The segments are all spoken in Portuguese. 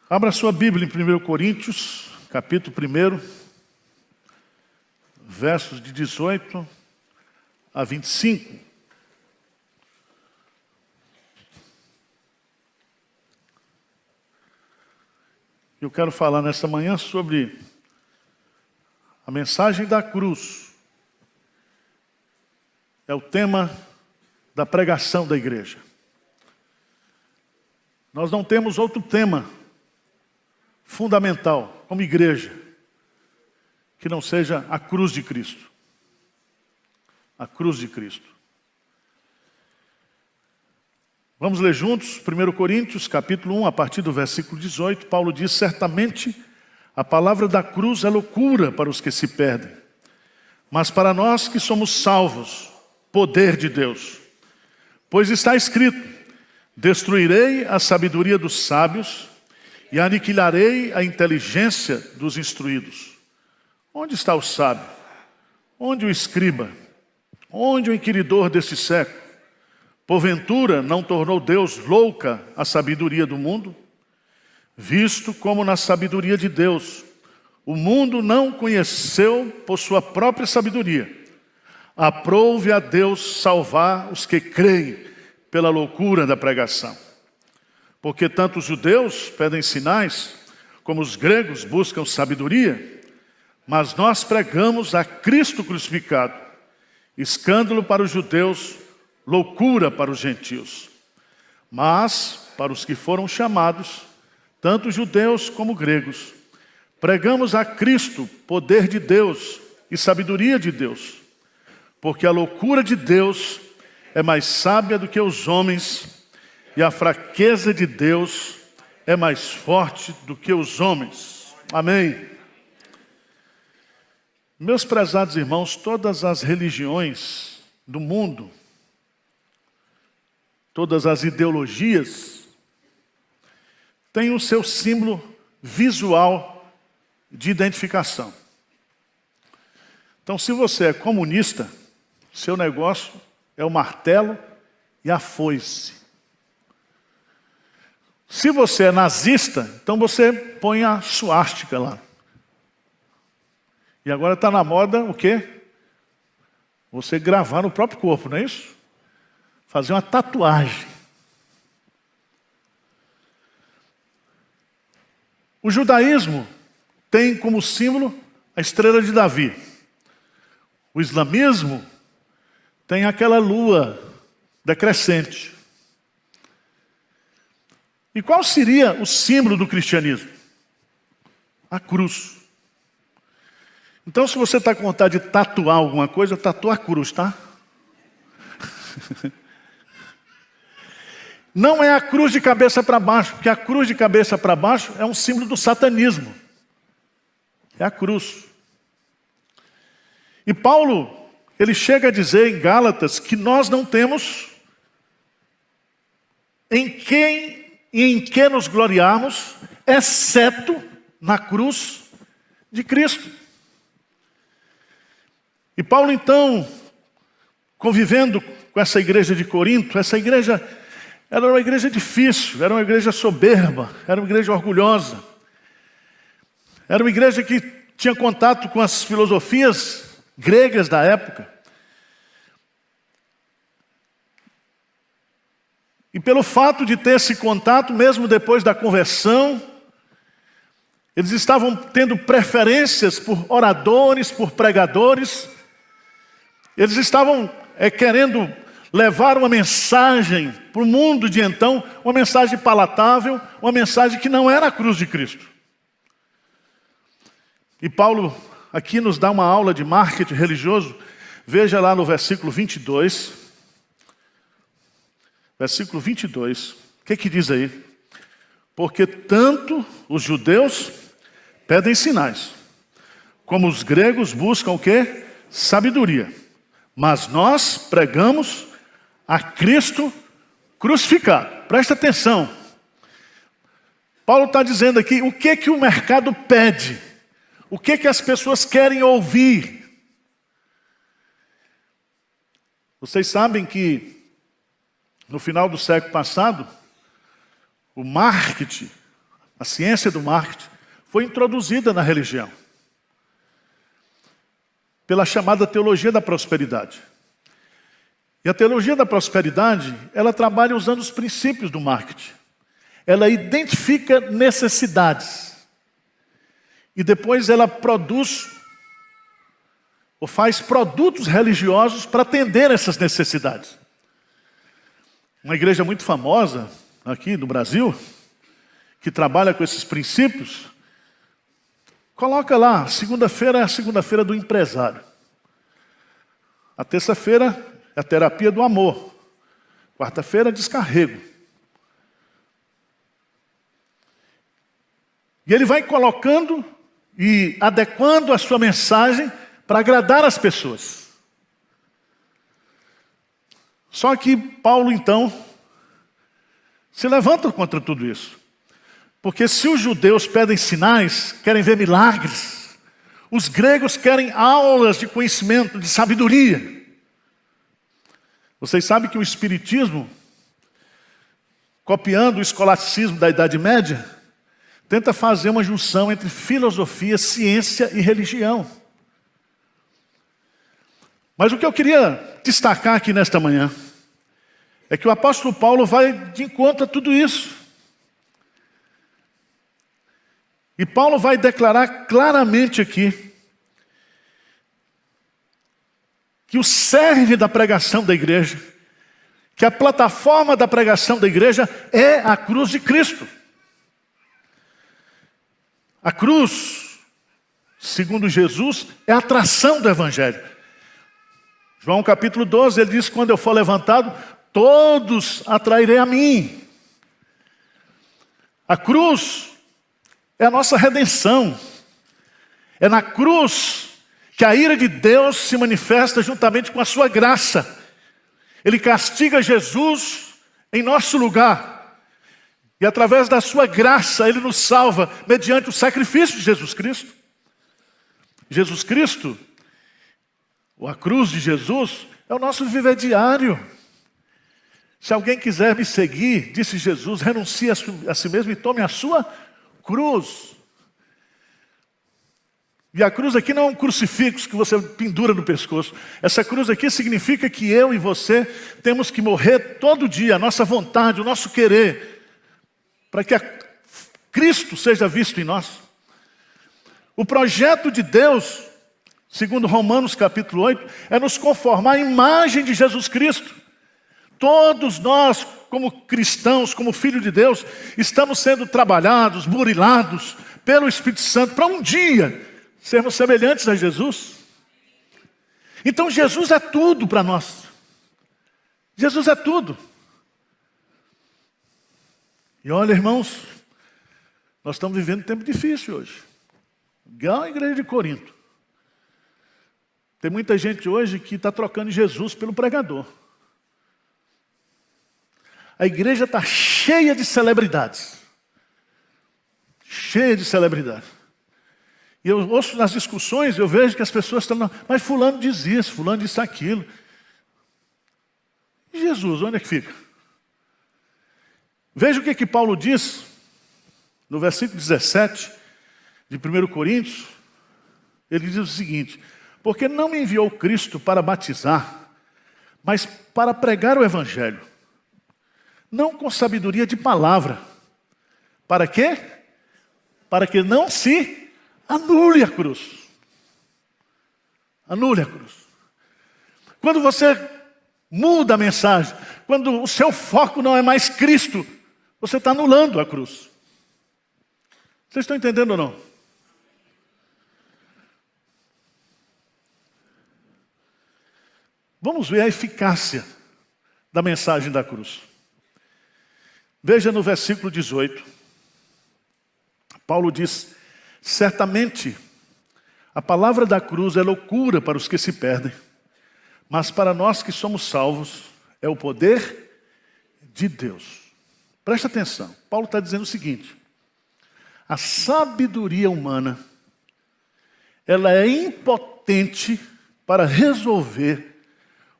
Abra sua Bíblia em 1 Coríntios, capítulo 1, versos de 18 a 25. Eu quero falar nesta manhã sobre a mensagem da cruz. É o tema da pregação da igreja. Nós não temos outro tema fundamental como igreja que não seja a cruz de Cristo. A cruz de Cristo. Vamos ler juntos 1 Coríntios, capítulo 1, a partir do versículo 18. Paulo diz: certamente a palavra da cruz é loucura para os que se perdem, mas para nós que somos salvos, poder de Deus. Pois está escrito: destruirei a sabedoria dos sábios e aniquilarei a inteligência dos instruídos. Onde está o sábio? Onde o escriba? Onde o inquiridor desse século? Porventura não tornou Deus louca a sabedoria do mundo? Visto como na sabedoria de Deus o mundo não conheceu por sua própria sabedoria, aprove a Deus salvar os que creem pela loucura da pregação. Porque tanto os judeus pedem sinais, como os gregos buscam sabedoria, mas nós pregamos a Cristo crucificado, escândalo para os judeus, loucura para os gentios. Mas para os que foram chamados, tanto judeus como gregos, pregamos a Cristo, poder de Deus e sabedoria de Deus, porque a loucura de Deus é mais sábia do que os homens, e a fraqueza de Deus é mais forte do que os homens. Amém. Meus prezados irmãos, todas as religiões do mundo, todas as ideologias, têm o seu símbolo visual de identificação. Então, se você é comunista, seu negócio é o martelo e a foice. Se você é nazista, então você põe a suástica lá. E agora está na moda o quê? Você gravar no próprio corpo, não é isso? Fazer uma tatuagem. O judaísmo tem como símbolo a estrela de Davi. O islamismo tem aquela lua decrescente. E qual seria o símbolo do cristianismo? A cruz. Então, se você está com vontade de tatuar alguma coisa, tatua a cruz, tá? Não é a cruz de cabeça para baixo, porque a cruz de cabeça para baixo é um símbolo do satanismo. É a cruz. E Paulo, ele chega a dizer em Gálatas que nós não temos em que nos gloriarmos, exceto na cruz de Cristo. E Paulo, então, convivendo com essa igreja de Corinto, essa igreja era uma igreja difícil, era uma igreja soberba, era uma igreja orgulhosa, era uma igreja que tinha contato com as filosofias gregas da época. E pelo fato de ter esse contato, mesmo depois da conversão, eles estavam tendo preferências por oradores, por pregadores. Eles estavam querendo levar uma mensagem para o mundo de então, uma mensagem palatável, uma mensagem que não era a cruz de Cristo. E Paulo aqui nos dá uma aula de marketing religioso. Veja lá no versículo 22. Versículo 22, o que diz aí? Porque tanto os judeus pedem sinais, como os gregos buscam o quê? Sabedoria. Mas nós pregamos a Cristo crucificado. Presta atenção. Paulo está dizendo aqui o que o mercado pede. O que as pessoas querem ouvir. Vocês sabem que no final do século passado, o marketing a ciência do marketing, foi introduzida na religião pela chamada teologia da prosperidade. E a teologia da prosperidade, ela trabalha usando os princípios do marketing. Ela identifica necessidades e depois ela produz ou faz produtos religiosos para atender essas necessidades. Uma igreja muito famosa aqui no Brasil, que trabalha com esses princípios, coloca lá, segunda-feira é a segunda-feira do empresário. A terça-feira é a terapia do amor. Quarta-feira, descarrego. E ele vai colocando e adequando a sua mensagem para agradar as pessoas. Só que Paulo, então, se levanta contra tudo isso. Porque se os judeus pedem sinais, querem ver milagres, os gregos querem aulas de conhecimento, de sabedoria. Vocês sabem que o Espiritismo, copiando o escolasticismo da Idade Média, tenta fazer uma junção entre filosofia, ciência e religião. Mas o que eu queria destacar aqui nesta manhã é que o apóstolo Paulo vai de encontro a tudo isso. E Paulo vai declarar claramente aqui que o cerne da pregação da igreja, que a plataforma da pregação da igreja é a cruz de Cristo. A cruz, segundo Jesus, é a atração do evangelho. João capítulo 12, ele diz: quando eu for levantado, todos atrairei a mim. A cruz é a nossa redenção. É na cruz que a ira de Deus se manifesta juntamente com a sua graça. Ele castiga Jesus em nosso lugar. E através da sua graça, Ele nos salva mediante o sacrifício de Jesus Cristo. Jesus Cristo, ou a cruz de Jesus, é o nosso viver diário. Se alguém quiser me seguir, disse Jesus, renuncie a si mesmo e tome a sua cruz. E a cruz aqui não é um crucifixo que você pendura no pescoço. Essa cruz aqui significa que eu e você temos que morrer todo dia, a nossa vontade, o nosso querer, para que Cristo seja visto em nós. O projeto de Deus, segundo Romanos capítulo 8, é nos conformar à imagem de Jesus Cristo. Todos nós, como cristãos, como filhos de Deus, estamos sendo trabalhados, burilados pelo Espírito Santo para um dia sermos semelhantes a Jesus. Então Jesus é tudo para nós. Jesus é tudo. E olha, irmãos, nós estamos vivendo um tempo difícil hoje. Igual a igreja de Corinto. Tem muita gente hoje que está trocando Jesus pelo pregador. A igreja está cheia de celebridades. Cheia de celebridades. E eu ouço nas discussões, eu vejo que as pessoas estão... Mas fulano diz isso, fulano diz aquilo. E Jesus, onde é que fica? Veja o que Paulo diz no versículo 17 de 1 Coríntios. Ele diz o seguinte: porque não me enviou Cristo para batizar, mas para pregar o evangelho, não com sabedoria de palavra. Para quê? Para que não se anule a cruz. Anule a cruz. Quando você muda a mensagem, quando o seu foco não é mais Cristo, você está anulando a cruz. Vocês estão entendendo ou não? Vamos ver a eficácia da mensagem da cruz. Veja no versículo 18. Paulo diz: certamente a palavra da cruz é loucura para os que se perdem, mas para nós que somos salvos é o poder de Deus. Presta atenção, Paulo está dizendo o seguinte: a sabedoria humana, ela é impotente para resolver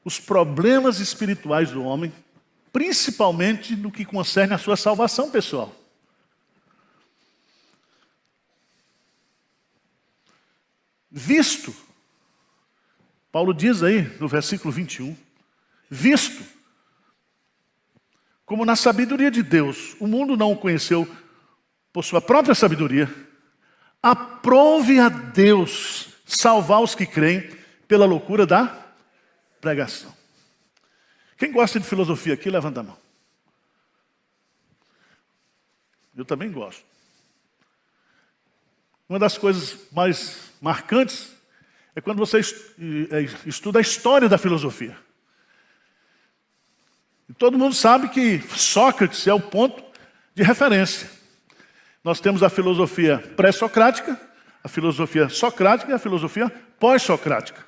os problemas espirituais do homem, principalmente no que concerne a sua salvação pessoal. visto. Paulo diz aí no versículo 21, visto. Como na sabedoria de Deus, o mundo não o conheceu por sua própria sabedoria, aprove a Deus salvar os que creem pela loucura da pregação. Quem gosta de filosofia aqui, levanta a mão. Eu também gosto. Uma das coisas mais marcantes é quando você estuda a história da filosofia. E todo mundo sabe que Sócrates é o ponto de referência. Nós temos a filosofia pré-socrática, a filosofia socrática e a filosofia pós-socrática.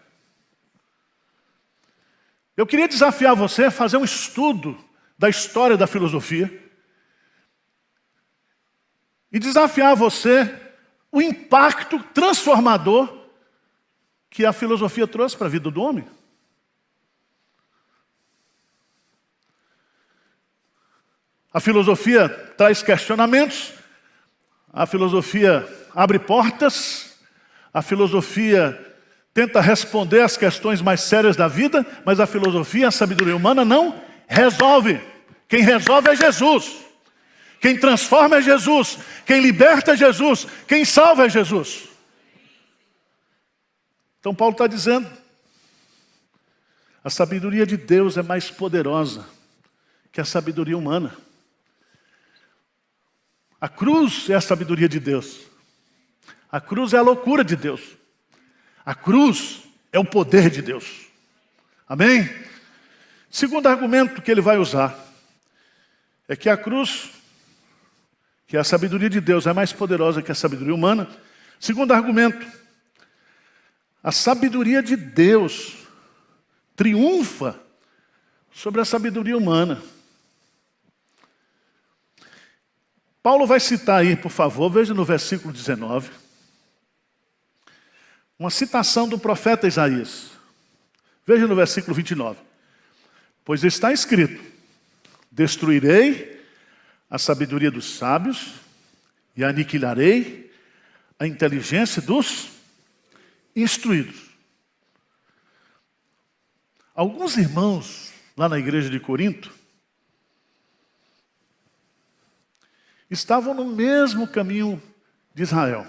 Eu queria desafiar você a fazer um estudo da história da filosofia e desafiar você o impacto transformador que a filosofia trouxe para a vida do homem. A filosofia traz questionamentos, a filosofia abre portas, a filosofia tenta responder às questões mais sérias da vida, mas a filosofia, a sabedoria humana não resolve. Quem resolve é Jesus. Quem transforma é Jesus. Quem liberta é Jesus. Quem salva é Jesus. Então Paulo está dizendo, a sabedoria de Deus é mais poderosa que a sabedoria humana. A cruz é a sabedoria de Deus. A cruz é a loucura de Deus. A cruz é o poder de Deus. Amém? Segundo argumento que ele vai usar é que a cruz, que a sabedoria de Deus é mais poderosa que a sabedoria humana. Segundo argumento, a sabedoria de Deus triunfa sobre a sabedoria humana. Paulo vai citar aí, por favor, veja no versículo 19, uma citação do profeta Isaías. Veja no versículo 29. Pois está escrito, destruirei a sabedoria dos sábios e aniquilarei a inteligência dos instruídos. Alguns irmãos lá na igreja de Corinto estavam no mesmo caminho de Israel.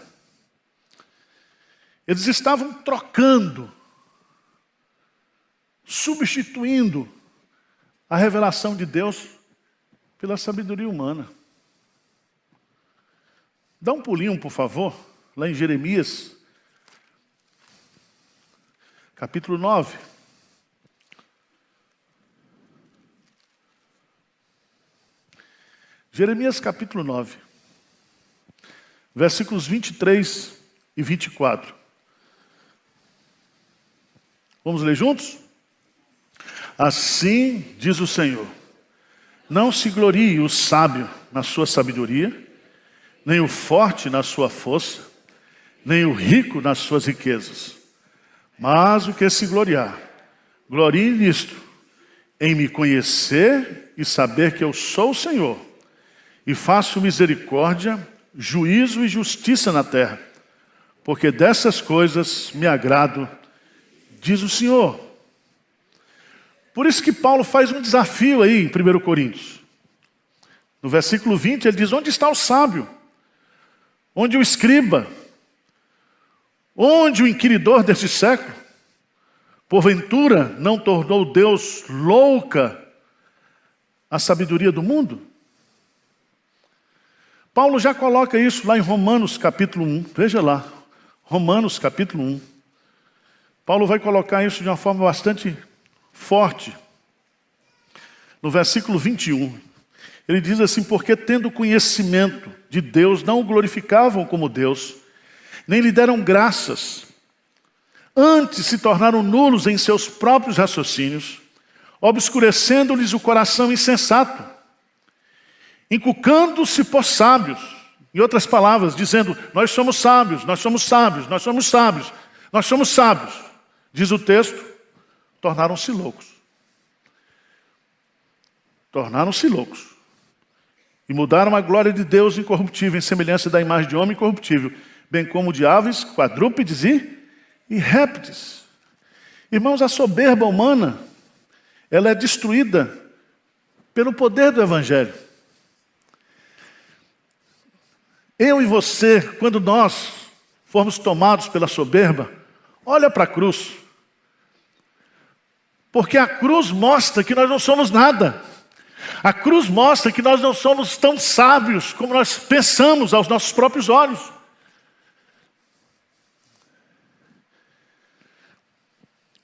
Eles estavam trocando, substituindo a revelação de Deus pela sabedoria humana. Dá um pulinho, por favor, lá em Jeremias, capítulo 9. Jeremias capítulo 9, versículos 23 e 24. Vamos ler juntos? Assim diz o Senhor, não se glorie o sábio na sua sabedoria, nem o forte na sua força, nem o rico nas suas riquezas. Mas o que se gloriar, glorie nisto, em me conhecer e saber que eu sou o Senhor, e faço misericórdia, juízo e justiça na terra, porque dessas coisas me agrado, diz o Senhor. Por isso que Paulo faz um desafio aí em 1 Coríntios. No versículo 20 ele diz, onde está o sábio? Onde o escriba? Onde o inquiridor deste século? Porventura não tornou Deus louca a sabedoria do mundo? Paulo já coloca isso lá em Romanos capítulo 1. Veja lá, Romanos capítulo 1. Paulo vai colocar isso de uma forma bastante forte. No versículo 21, ele diz assim, porque tendo conhecimento de Deus, não o glorificavam como Deus, nem lhe deram graças. Antes se tornaram nulos em seus próprios raciocínios, obscurecendo-lhes o coração insensato, inculcando-se por sábios, em outras palavras, dizendo, nós somos sábios, nós somos sábios, nós somos sábios, nós somos sábios. Diz o texto, tornaram-se loucos. Tornaram-se loucos. E mudaram a glória de Deus incorruptível, em semelhança da imagem de homem incorruptível, bem como de aves, quadrúpedes e e répteis. Irmãos, a soberba humana, ela é destruída pelo poder do Evangelho. Eu e você, quando nós formos tomados pela soberba, olha para a cruz. Porque a cruz mostra que nós não somos nada. A cruz mostra que nós não somos tão sábios como nós pensamos aos nossos próprios olhos.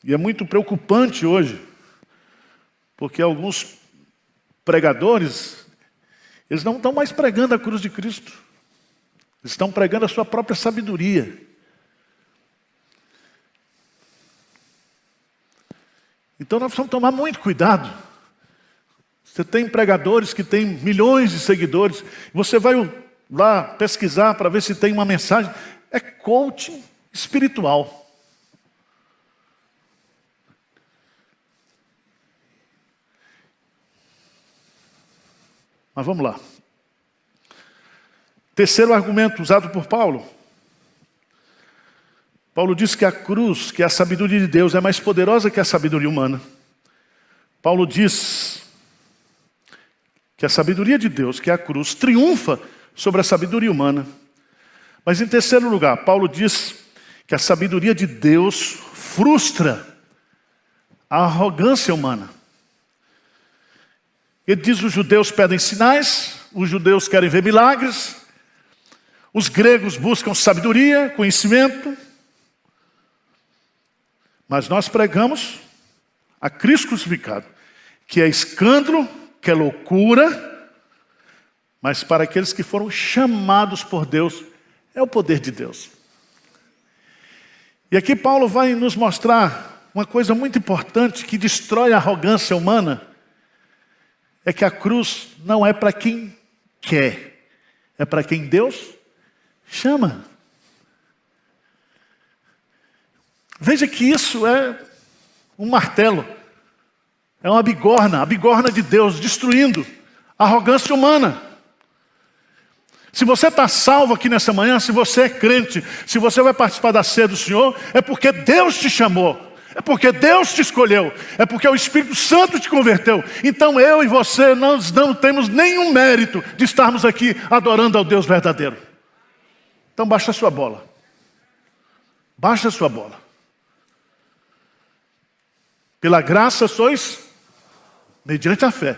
E é muito preocupante hoje, porque alguns pregadores, eles não estão mais pregando a cruz de Cristo. Eles estão pregando a sua própria sabedoria. Então nós precisamos tomar muito cuidado. Você tem pregadores que têm milhões de seguidores, você vai lá pesquisar para ver se tem uma mensagem. É coaching espiritual. Mas vamos lá. Terceiro argumento usado por Paulo. Paulo diz que a cruz, que a sabedoria de Deus é mais poderosa que a sabedoria humana. Paulo diz que a sabedoria de Deus, que é a cruz, triunfa sobre a sabedoria humana. Mas em terceiro lugar, Paulo diz que a sabedoria de Deus frustra a arrogância humana. Ele diz que os judeus pedem sinais, os judeus querem ver milagres, os gregos buscam sabedoria, conhecimento, mas nós pregamos a Cristo crucificado, que é escândalo, que é loucura, mas para aqueles que foram chamados por Deus, é o poder de Deus. E aqui Paulo vai nos mostrar uma coisa muito importante que destrói a arrogância humana, é que a cruz não é para quem quer, é para quem Deus chama. Veja que isso é um martelo, é uma bigorna, a bigorna de Deus, destruindo a arrogância humana. Se você está salvo aqui nessa manhã, se você é crente, se você vai participar da ceia do Senhor, é porque Deus te chamou. É porque Deus te escolheu. É porque o Espírito Santo te converteu. Então eu e você nós não temos nenhum mérito de estarmos aqui adorando ao Deus verdadeiro. Então baixa a sua bola. Baixa a sua bola. Pela graça sois mediante a fé.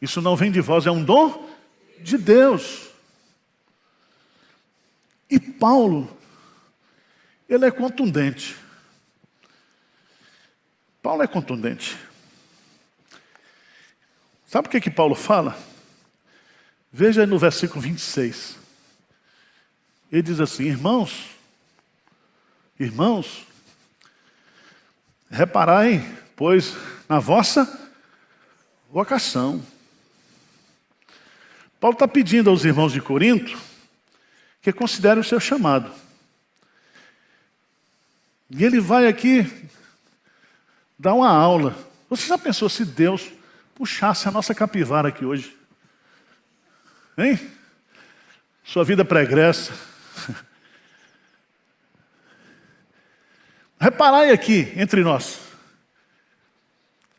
Isso não vem de vós, é um dom de Deus. E Paulo, ele é contundente. Paulo é contundente. Sabe o que Paulo fala? Veja aí no versículo 26. Ele diz assim: irmãos, reparai, pois, na vossa vocação. Paulo está pedindo aos irmãos de Corinto que considerem o seu chamado. E ele vai aqui dar uma aula. Você já pensou se Deus puxasse a nossa capivara aqui hoje? Hein? Sua vida pregressa. Reparai aqui entre nós.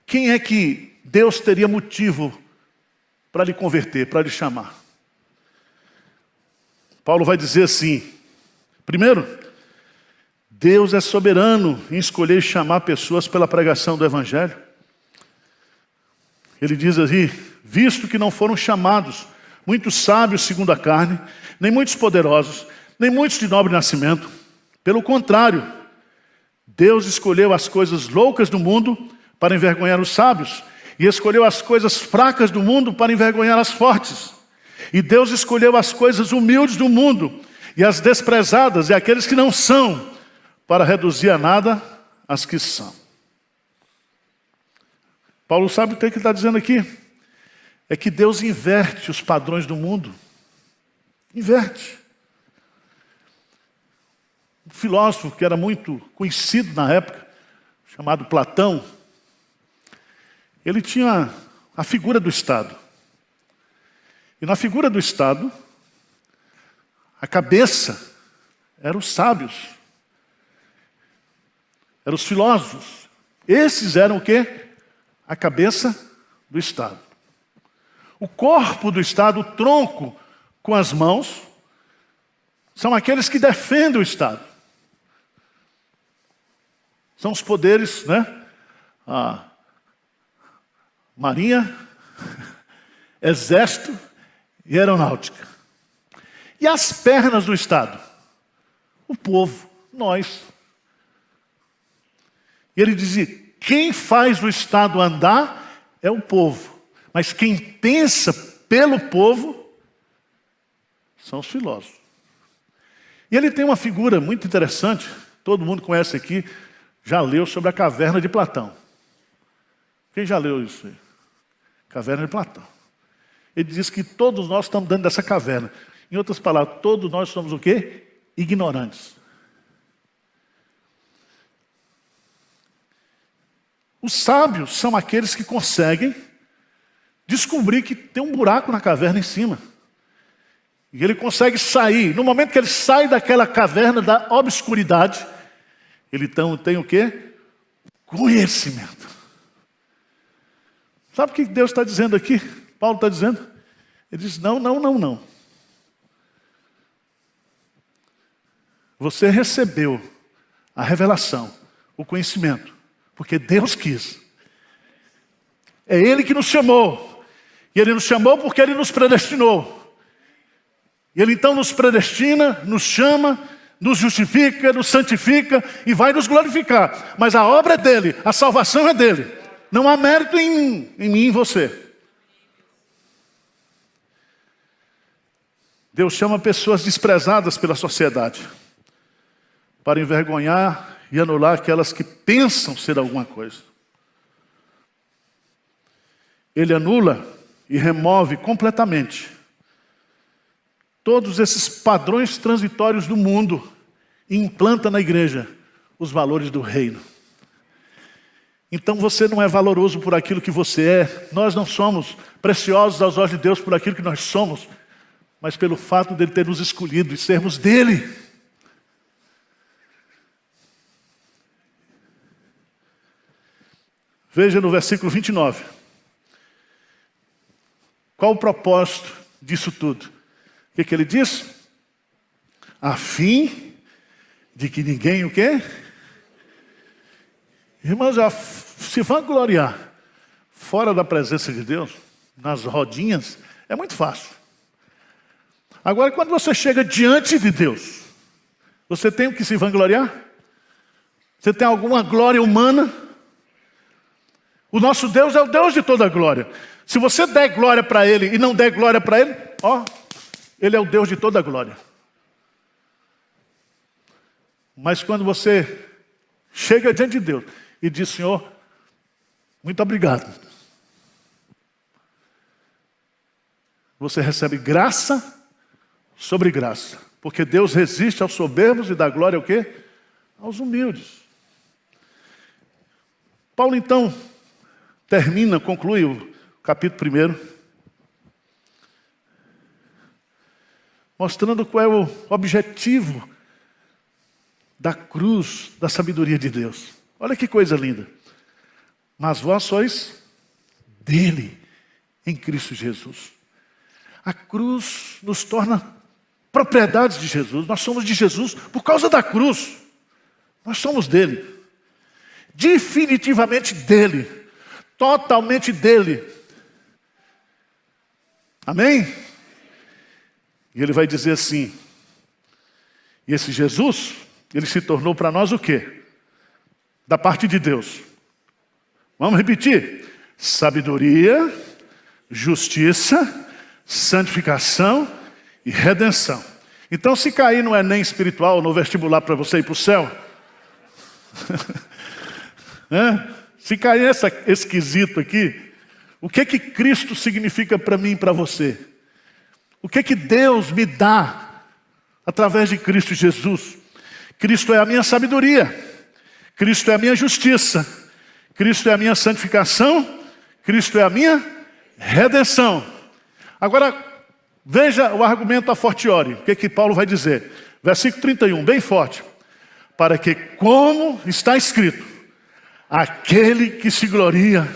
Quem é que Deus teria motivo para lhe converter, para lhe chamar? Paulo vai dizer assim: primeiro, Deus é soberano em escolher e chamar pessoas pela pregação do Evangelho. Ele diz assim: visto que não foram chamados muitos sábios segundo a carne, nem muitos poderosos, nem muitos de nobre nascimento. Pelo contrário, Deus escolheu as coisas loucas do mundo para envergonhar os sábios, e escolheu as coisas fracas do mundo para envergonhar as fortes. E Deus escolheu as coisas humildes do mundo e as desprezadas e aqueles que não são, para reduzir a nada as que são. Paulo sabe o que ele está dizendo aqui? É que Deus inverte os padrões do mundo. Inverte. Um filósofo que era muito conhecido na época, chamado Platão, ele tinha a figura do Estado. E na figura do Estado, a cabeça eram os sábios. Eram os filósofos. Esses eram o quê? A cabeça do Estado. O corpo do Estado, o tronco com as mãos, são aqueles que defendem o Estado. São os poderes, né? A Marinha, Exército e Aeronáutica. E as pernas do Estado? O povo, nós. E ele dizia, quem faz o Estado andar é o povo. Mas quem pensa pelo povo são os filósofos. E ele tem uma figura muito interessante, todo mundo conhece aqui, já leu sobre a caverna de Platão. Quem já leu isso aí? Caverna de Platão. Ele diz que todos nós estamos dentro dessa caverna. Em outras palavras, todos nós somos o quê? Ignorantes. Os sábios são aqueles que conseguem descobrir que tem um buraco na caverna em cima. E ele consegue sair. No momento que ele sai daquela caverna da obscuridade, ele então tem o quê? Conhecimento. Sabe o que Deus está dizendo aqui? Paulo está dizendo? Ele diz, não. Você recebeu a revelação, o conhecimento, porque Deus quis. É Ele que nos chamou. E Ele nos chamou porque Ele nos predestinou. E Ele então nos predestina, nos chama, nos justifica, nos santifica e vai nos glorificar. Mas a obra é dEle, a salvação é dEle. Não há mérito em mim e em você. Deus chama pessoas desprezadas pela sociedade para envergonhar e anular aquelas que pensam ser alguma coisa. Ele anula e remove completamente todos esses padrões transitórios do mundo e implanta na igreja os valores do reino. Então você não é valoroso por aquilo que você é. Nós não somos preciosos aos olhos de Deus por aquilo que nós somos, mas pelo fato dele ter nos escolhido e sermos dele. Veja no versículo 29. Qual o propósito disso tudo? O que ele diz? A fim de que ninguém o quê? Irmãos, se vangloriar fora da presença de Deus, nas rodinhas, é muito fácil. Agora, quando você chega diante de Deus, você tem o que se vangloriar? Você tem alguma glória humana? O nosso Deus é o Deus de toda glória. Se você der glória para Ele e não der glória para Ele, Ele é o Deus de toda glória. Mas quando você chega diante de Deus e diz, Senhor, muito obrigado. Você recebe graça sobre graça. Porque Deus resiste aos soberbos e dá glória ao quê? Aos humildes. Paulo então conclui o capítulo 1, mostrando qual é o objetivo da cruz, da sabedoria de Deus. Olha que coisa linda. Mas vós sois dele, em Cristo Jesus. A cruz nos torna propriedades de Jesus. Nós somos de Jesus por causa da cruz. Nós somos dele. Definitivamente dele. Totalmente dele. Amém? E ele vai dizer assim, e esse Jesus, ele se tornou para nós o quê? Da parte de Deus. Vamos repetir. Sabedoria, justiça, santificação e redenção. Então, se cair no Enem espiritual, no vestibular para você ir para o céu, se cair esse quesito aqui, o que Cristo significa para mim e para você? O que Deus me dá através de Cristo Jesus? Cristo é a minha sabedoria, Cristo é a minha justiça, Cristo é a minha santificação, Cristo é a minha redenção. Agora, veja o argumento a fortiori. O que Paulo vai dizer? Versículo 31, bem forte. para que, como está escrito, aquele que se gloria,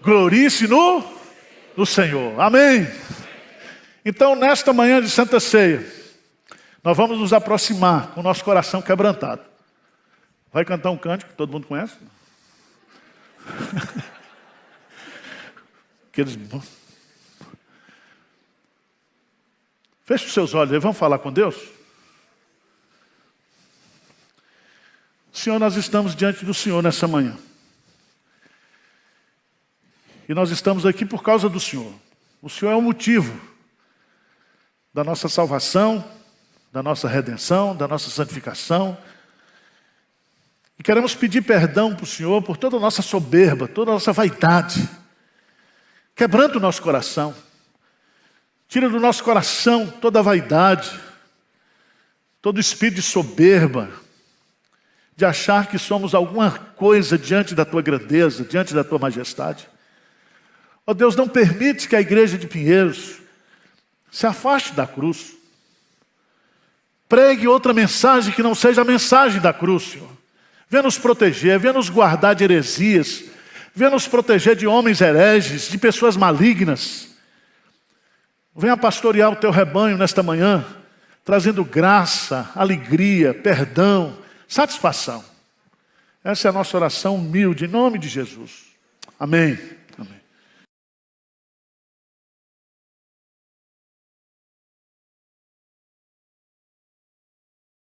glorie-se no Senhor. Amém. Então, nesta manhã de Santa Ceia, nós vamos nos aproximar com o nosso coração quebrantado. Vai cantar um cântico que todo mundo conhece? Aqueles... Feche os seus olhos e vamos falar com Deus. Senhor, nós estamos diante do Senhor nessa manhã. E nós estamos aqui por causa do Senhor. O Senhor é o motivo da nossa salvação, da nossa redenção, da nossa santificação. E queremos pedir perdão para o Senhor por toda a nossa soberba, toda a nossa vaidade. Quebrando o nosso coração. Tira do nosso coração toda a vaidade, todo o espírito de soberba, de achar que somos alguma coisa diante da Tua grandeza, diante da Tua majestade. Ó Deus, não permite que a igreja de Pinheiros se afaste da cruz. Pregue outra mensagem que não seja a mensagem da cruz, Senhor. Venha nos proteger, venha nos guardar de heresias, venha nos proteger de homens hereges, de pessoas malignas. Venha pastorear o Teu rebanho nesta manhã, trazendo graça, alegria, perdão, satisfação. Essa é a nossa oração humilde, em nome de Jesus. Amém.